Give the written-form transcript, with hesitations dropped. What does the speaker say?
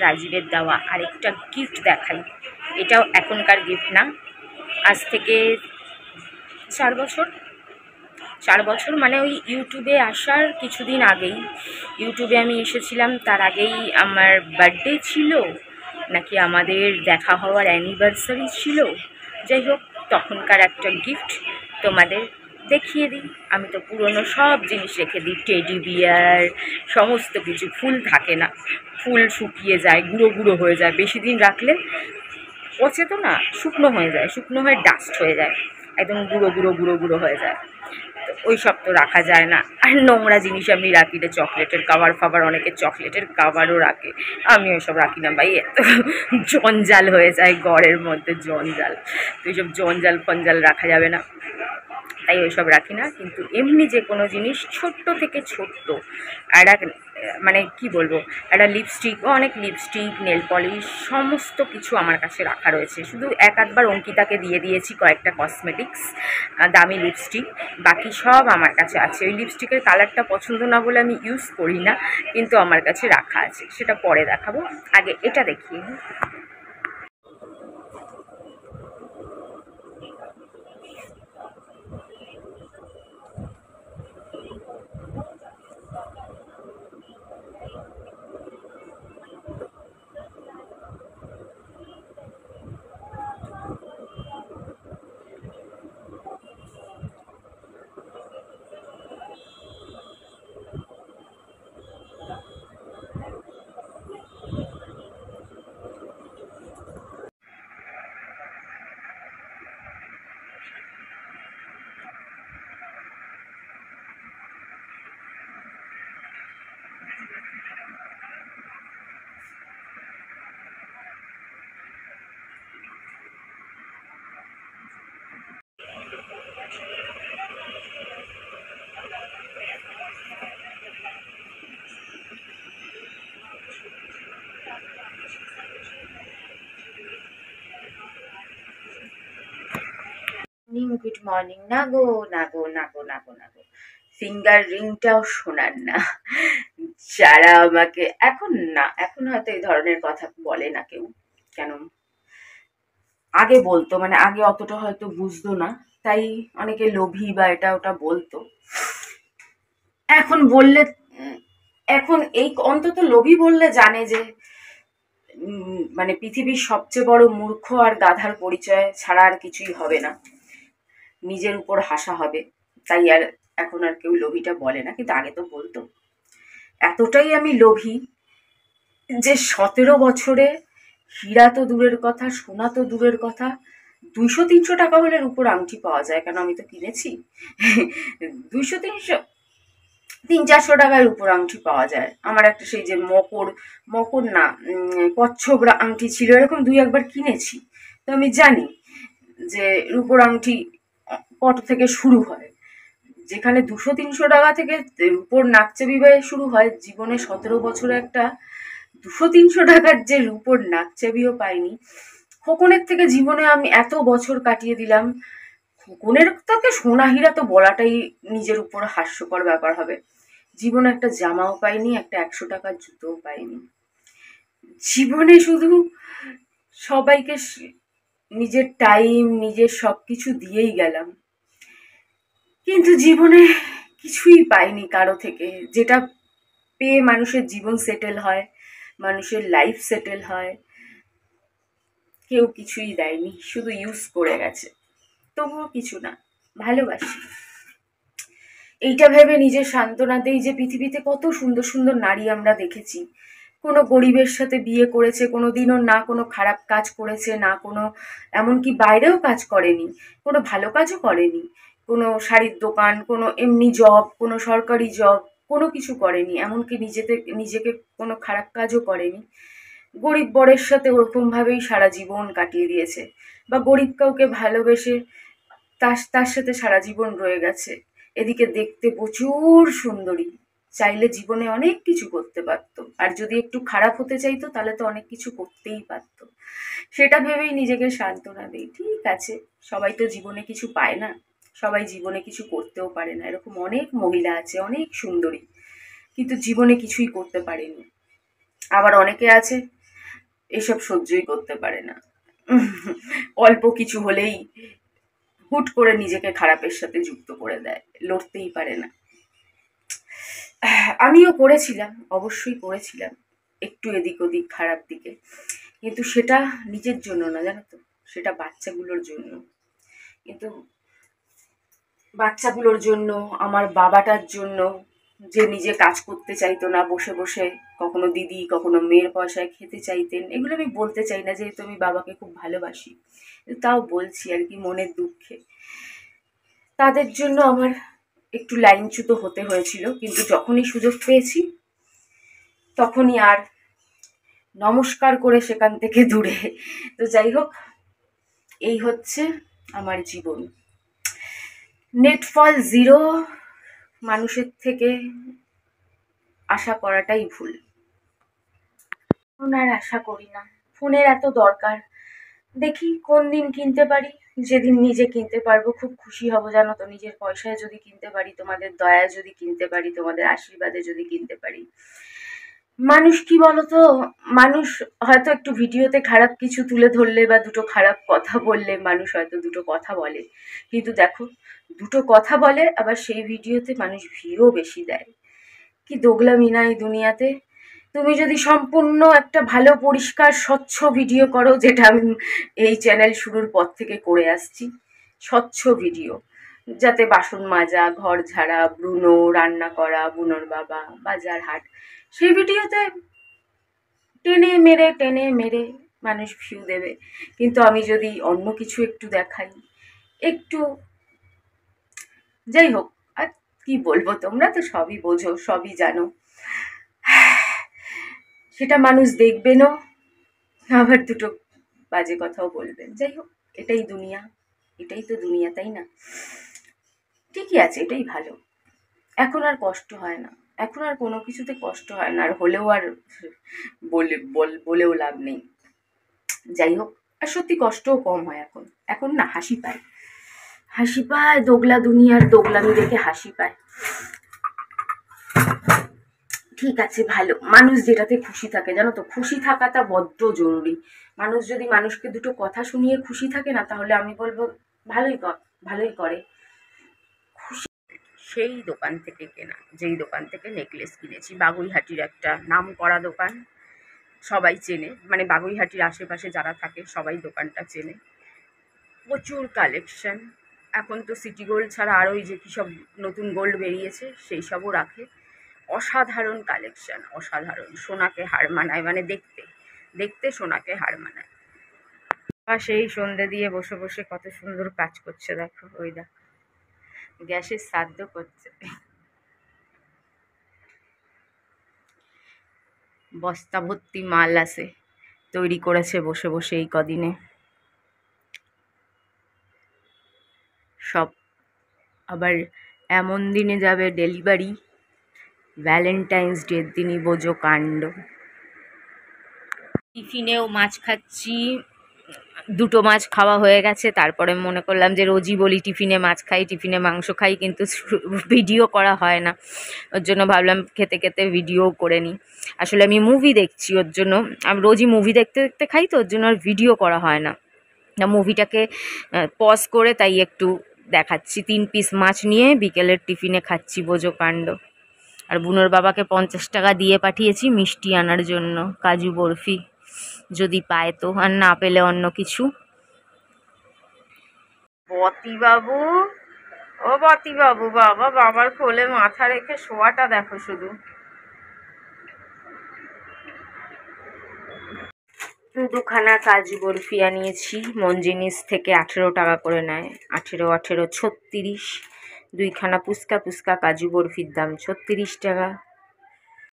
রাজীবের দেওয়া আরেকটা গিফট দেখাই। এটাও এখনকার গিফট না, আজ থেকে 4 বছর মানে ওই ইউটিউবে আসার কিছুদিন আগেই, ইউটিউবে আমি এসেছিলাম তার আগেই আমার বার্থডে ছিল নাকি আমাদের দেখা হওয়ার অ্যানিভার্সারি ছিল, যাই হোক তখনকার একটা গিফট তোমাদের দেখিয়ে দিই। আমি তো পুরনো সব জিনিস রেখে দিই, টেডি বিয়ার, সমস্ত কিছু। ফুল থাকে না, ফুল শুকিয়ে যায়, গুঁড়ো গুঁড়ো হয়ে যায়, বেশি দিন রাখলে পচে তো না, শুকনো হয়ে যায়, শুকনো হয়ে ডাস্ট হয়ে যায়, একদম গুঁড়ো গুঁড়ো গুঁড়ো গুঁড়ো হয়ে যায়। তো ওই সব তো রাখা যায় না। আর নোংরা জিনিস আমি রাখি না, চকলেটের কাভার ফাভার, অনেকে চকলেটের কাভারও রাখে, আমি ওইসব রাখি না ভাই, এত জঞ্জাল হয়ে যায় ঘরের মধ্যে, জঞ্জাল। তো এইসব জঞ্জাল ফঞ্জাল রাখা যাবে না, তাই ওইসব রাখি না। কিন্তু এমনি যে কোনো জিনিস ছোট্ট থেকে ছোট্ট, আর মানে কি বলবো, একটা লিপস্টিক, অনেক লিপস্টিক, নেল পলিশ, সমস্ত কিছু আমার কাছে রাখা রয়েছে। শুধু একবার অঙ্কিতাকে দিয়ে দিয়েছি কয়েকটা কসমেটিক্স, দামি লিপস্টিক, বাকি সব আমার কাছে আছে। ওই লিপস্টিকের কালারটা পছন্দ না বলে আমি ইউজ করি না, কিন্তু আমার কাছে রাখা আছে, সেটা পরে দেখাবো, আগে এটা দেখিয়ে নিই। Good morning. না গো, না গো, না গো, না গো, না গো, ফিঙ্গার রিংটাও শোনার না। যারা আমাকে এখন না, এখন হয়তো এই ধরনের কথা বলে না কেউ, কেন আগে বলতো, মানে আগে অতটা হয়তো বুঝতো না, তাই অনেকে লোভী বা এটা ওটা বলতো। এখন বললে, এখন এই অন্তত লোভী বললে জানে যে মানে পৃথিবীর সবচেয়ে বড় মূর্খ আর গাধার পরিচয় ছাড়া আর কিছুই হবে না, নিজের উপর হাসা হবে, তাই আর এখন আর কেউ লোভীটা বলে না, কিন্তু আগে তো বলতো। এতটাই আমি লোভী যে 17 বছরে হীরা তো দূরের কথা, সোনা তো দূরের কথা, 200-300 টাকা হলে রূপোর আংটি পাওয়া যায়, কেন আমি তো কিনেছি। 200-300, 300-400 টাকায় রূপোর আংটি পাওয়া যায়। আমার একটা সেই যে মকর না, কচ্ছপ আংটি ছিল, এরকম 2-1 বার কিনেছি। তো আমি জানি যে রূপোর আংটি কত থেকে শুরু হয়। যেখানে 200-300 টাকা থেকে রূপোর নাকচাবি শুরু হয়, জীবনে 17 বছরে একটা 200-300 টাকার যে রূপোর নাকচাবিও পাইনি। খোকনের থেকে জীবনে আমি এত বছর কাটিয়ে দিলাম, খোকনের থেকে সোনা হীরা তো বলাটাই নিজের উপর হাস্যকর ব্যাপার হবে। জীবনে একটা জামাও পাইনি, একটা 100 টাকার জুতোও পাইনি। জীবনে শুধু সবাইকে নিজের টাইম, নিজের সবকিছু দিয়েই গেলাম, কিন্তু জীবনে কিছুই পাইনি কারো থেকে, যেটা পেয়ে মানুষের জীবন সেটেল হয়, মানুষের লাইফ সেটেল হয়। কেউ কিছুই দেয়নি, শুধু ইউজ করে গেছে। তবুও কিছু না, ভালোবাসি। এইটা ভেবে নিজের সান্ত্বনা দেই যে পৃথিবীতে কত সুন্দর সুন্দর নারী আমরা দেখেছি, কোনো গরিবের সাথে বিয়ে করেছে, কোনো দিনও না কোনো খারাপ কাজ করেছে, না কোনো এমনকি বাইরেও কাজ করেনি, কোনো ভালো কাজও করেনি, কোনো শাড়ির দোকান, কোনো এমনি জব, কোনো সরকারি জব, কোনো কিছু করেনি, এমনকি নিজেকে কোনো খারাপ কাজও করেনি। গরিব বরের সাথে ওরকমভাবেই সারা জীবন কাটিয়ে দিয়েছে, বা গরিব কাউকে ভালোবেসে তার সাথে সারা জীবন রয়ে গেছে। এদিকে দেখতে প্রচুর সুন্দরী, চাইলে জীবনে অনেক কিছু করতে পারতো, আর যদি একটু খারাপ হতে চাইতো তাহলে তো অনেক কিছু করতেই পারতো। সেটা ভেবেই নিজেকে সান্ত্বনা দিই, ঠিক আছে, সবাই তো জীবনে কিছু পায় না, সবাই জীবনে কিছু করতেও পারে না, এরকম অনেক মহিলা আছে, অনেক সুন্দরী, কিন্তু জীবনে কিছুই করতে পারেনি। আবার অনেকে আছে এসব সহ্যই করতে পারে না। অল্প কিছু হলেই হুট করে নিজেকে খারাপের সাথে যুক্ত করে দেয়, লড়তেই পারে না। আমিও করেছিলাম, অবশ্যই করেছিলাম, একটু এদিক ওদিক খারাপ দিকে, কিন্তু সেটা নিজের জন্য না, জানো তো, সেটা বাচ্চাগুলোর জন্য। কিন্তু বাচ্চাগুলোর জন্য, আমার বাবাটার জন্য, যে নিজে কাজ করতে চাইতো না, বসে বসে কখনো দিদি কখনো মেয়ের পয়সায় খেতে চাইতেন। এগুলো আমি বলতে চাই না, যেহেতু আমি বাবাকে খুব ভালোবাসি, তাও বলছি আর কি, মনের দুঃখে। তাদের জন্য আমার একটু লাইনচ্যুত হতে হয়েছিল, কিন্তু যখনই সুযোগ পেয়েছি তখনই আর নমস্কার করে সেখান থেকে দূরে। তো যাই হোক, এই হচ্ছে আমার জীবন। নেটফল 0 মানুষের থেকে আশা করাটাই ভুল। এখন আর আশা করি না, ফোনের এত দরকার, দেখি কোন দিন কিনতে পারি। যেদিন নিজে কিনতে পারবো খুব খুশি হব, জানো তো। নিজের পয়সায় যদি কিনতে পারি, তোমাদের দয়ায় যদি কিনতে পারি, তোমাদের আশীর্বাদে যদি কিনতে পারি। মানুষ কি বলতো, মানুষ হয়তো একটু ভিডিওতে খারাপ কিছু তুলে ধরলে বা দুটো খারাপ কথা বললে মানুষ হয়তো দুটো কথা বলে, কিন্তু দেখো, দুটো কথা বলে আবার সেই ভিডিওতে মানুষ ভিউও বেশি দেয়। কি দোগলামি না এই দুনিয়াতে। তুমি যদি সম্পূর্ণ একটা ভালো পরিষ্কার স্বচ্ছ ভিডিও করো, যেটা আমি এই চ্যানেল শুরুর পর থেকে করে আসছি, স্বচ্ছ ভিডিও, যাতে বাসন মাজা, ঘর ঝাড়া, বুনো রান্না করা, বুনোর বাবা, বাজার হাট, সেই ভিডিওতে টেনে মেরে মানুষ ভিউ দেবে। কিন্তু আমি যদি অন্য কিছু একটু দেখাই, একটু, যাই হোক, আর কি বলবো, তোমরা তো সবই বোঝো, সবই জানো, সেটা মানুষ দেখবেনও, আবার দুটো বাজে কথাও বলবেন। যাই হোক, এটাই দুনিয়া, এটাই তো দুনিয়া, তাই না? ঠিকই আছে, এটাই ভালো। এখন আর কষ্ট হয় না, এখন আর কোনো কিছুতে কষ্ট হয় না, আর হলেও আর বলেও লাভ নেই। যাই হোক, আর সত্যি কষ্টও কম হয় এখন। এখন না হাসি পায়, হাসি পায়, দোগলা দুনিয়ার দোগলামি দেখে হাসি পায়। ঠিক আছে, ভালো, মানুষ যেটাতে খুশি থাকে, জানো তো, খুশি থাকাটা বড্ড জরুরি। মানুষ যদি মানুষকে দুটো কথা শুনিয়ে খুশি থাকে না, তাহলে আমি বলবো ভালোই করে। খুশি সেই দোকান থেকে কেনা, যেই দোকান থেকে নেকলেস কিনেছি, বাগুইহাটির একটা নাম করা দোকান, সবাই চেনে, মানে বাগুইহাটির আশেপাশে যারা থাকে সবাই দোকানটা চেনে। প্রচুর কালেকশন। এখন তো সিটি গোল্ড ছাড়া আরও ওই যে কী সব নতুন গোল্ড বেরিয়েছে, সেই সবও রাখে। অসাধারণ কালেকশন, অসাধারণ। সোনাকে হার মানায়, মানে দেখতে দেখতে সোনাকে হার মানায়। আর সেই সন্ধে দিয়ে বসে বসে কত সুন্দর কাজ করছে, দেখো, ওই দেখো, গ্যাসের শ্রাদ্ধ করছে। বস্তা ভর্তি মাল আছে, তৈরি করেছে বসে বসে এই কদিনে সব। আবার এমন দিনে যাবে ডেলিভারি, ভ্যালেন্টাইন্স ডের দিনই বোঝো কাণ্ড। টিফিনেও মাছ খাচ্ছি, দুটো মাছ খাওয়া হয়ে গেছে। তারপরে মনে করলাম যে রোজই বলি টিফিনে মাছ খাই, টিফিনে মাংস খাই, কিন্তু ভিডিও করা হয় না। ওর জন্য ভাবলাম খেতে খেতে ভিডিও করে নিই। আসলে আমি মুভি দেখছি, ওর জন্য আমি রোজই মুভি দেখতে দেখতে খাই, তো ওর জন্য আর ভিডিও করা হয় না। মুভিটাকে পজ করে তাই একটু দেখাচ্ছি। 3 পিস মাছ নিয়ে বিকেলের টিফিনে খাচ্ছি, বোঝো কাণ্ড। আর বুনোর বাবাকে 50 টাকা দিয়ে পাঠিয়েছি মিষ্টি আনার জন্য, কাজু বরফি, যদি পায় তো, আর না পেলে অন্য কিছু। বতিবাবু, ও বতিবাবু, বাবা, বাবার কোলে মাথা রেখে শোয়াটা দেখো শুধু। দুখানা কাজু বরফি আনিয়েছি মঞ্জিনিস থেকে, 18 টাকা করে নেয়, 18 36, 2খানা পুচকা কাজু বরফির দাম 36 টাকা।